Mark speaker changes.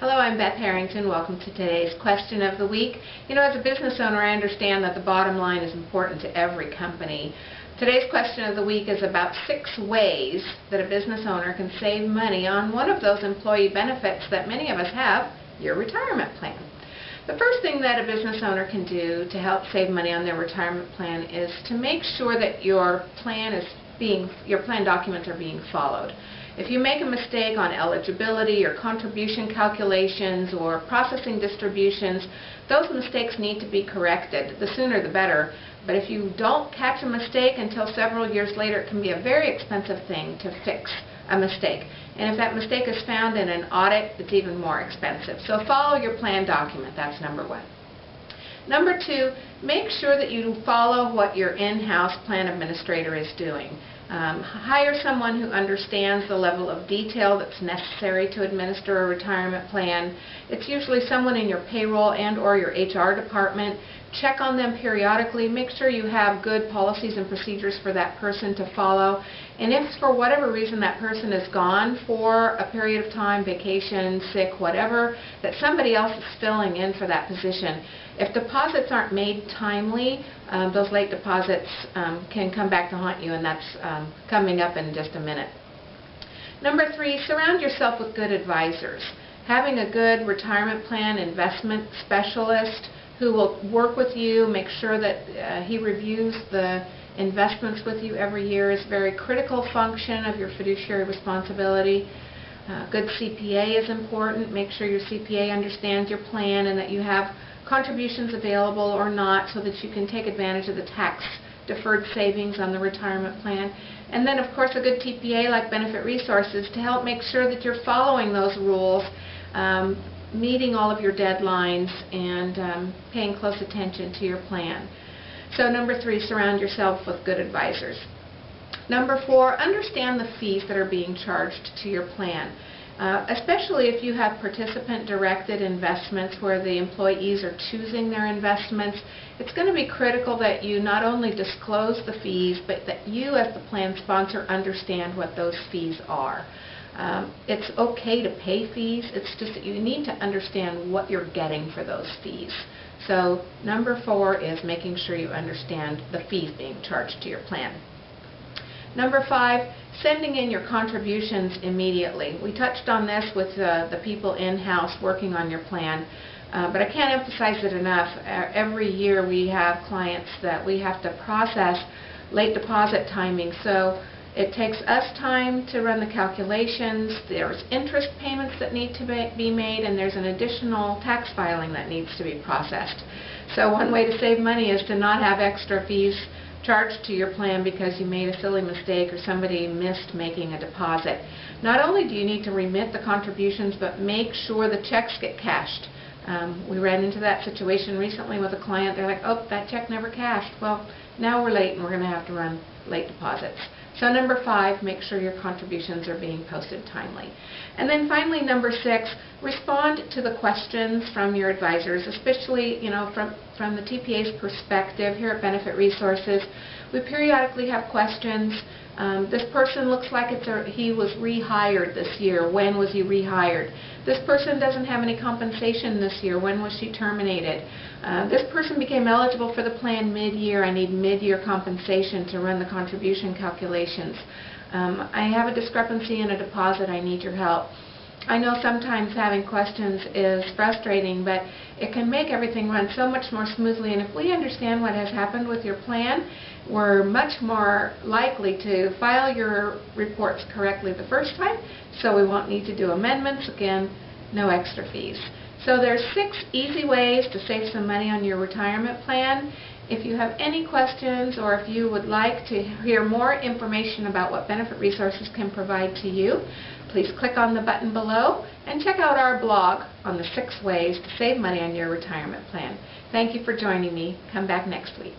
Speaker 1: Hello, I'm Beth Harrington. Welcome to today's question of the week. You know, as a business owner, I understand that the bottom line is important to every company. Today's question of the week is about 6 ways that a business owner can save money on one of those employee benefits that many of us have, your retirement plan. The first thing that a business owner can do to help save money on their retirement plan is to make sure that your plan documents are being followed. If you make a mistake on eligibility or contribution calculations or processing distributions, those mistakes need to be corrected. The sooner the better. But if you don't catch a mistake until several years later, it can be a very expensive thing to fix a mistake. And if that mistake is found in an audit, it's even more expensive. So follow your plan document. That's number 1. Number 2, make sure that you follow what your in-house plan administrator is doing. Hire someone who understands the level of detail that's necessary to administer a retirement plan. It's usually someone in your payroll and or your HR department. Check on them periodically. Make sure you have good policies and procedures for that person to follow. And if for whatever reason that person is gone for a period of time, vacation, sick, whatever, that somebody else is filling in for that position. If deposits aren't made timely, those late deposits can come back to haunt you, and that's coming up in just a minute. Number 3, surround yourself with good advisors. Having a good retirement plan investment specialist who will work with you, make sure that he reviews the investments with you every year is a very critical function of your fiduciary responsibility. Good CPA is important. Make sure your CPA understands your plan and that you have contributions available or not so that you can take advantage of the tax-deferred savings on the retirement plan. And then, of course, a good TPA like Benefit Resources to help make sure that you're following those rules, meeting all of your deadlines, and paying close attention to your plan. So number 3, surround yourself with good advisors. Number 4, understand the fees that are being charged to your plan. Especially if you have participant-directed investments where the employees are choosing their investments, it's going to be critical that you not only disclose the fees, but that you as the plan sponsor understand what those fees are. It's okay to pay fees, it's just that you need to understand what you're getting for those fees. So number 4 is making sure you understand the fees being charged to your plan. Number 5, sending in your contributions immediately. We touched on this with the people in-house working on your plan, but I can't emphasize it enough. Every year we have clients that we have to process late deposit timing, so it takes us time to run the calculations. There's interest payments that need to be made, and there's an additional tax filing that needs to be processed. So one way to save money is to not have extra fees charged to your plan because you made a silly mistake or somebody missed making a deposit. Not only do you need to remit the contributions, but make sure the checks get cashed. We ran into that situation recently with a client. They're like, oh, that check never cashed. Well, now we're late and we're going to have to run late deposits. So number 5, make sure your contributions are being posted timely. And then finally, number 6, respond to the questions from your advisors, especially from the TPA's perspective. Here at Benefit Resources, we periodically have questions. This person looks like he was rehired this year. When was he rehired? This person doesn't have any compensation this year. When was she terminated? This person became eligible for the plan mid-year. I need mid-year compensation to run the contribution calculations. I have a discrepancy in a deposit. I need your help. I know sometimes having questions is frustrating, but it can make everything run so much more smoothly. And if we understand what has happened with your plan, we're much more likely to file your reports correctly the first time, so we won't need to do amendments. Again, no extra fees. So there's 6 easy ways to save some money on your retirement plan. If you have any questions or if you would like to hear more information about what Benefit Resources can provide to you, please click on the button below and check out our blog on the 6 ways to save money on your retirement plan. Thank you for joining me. Come back next week.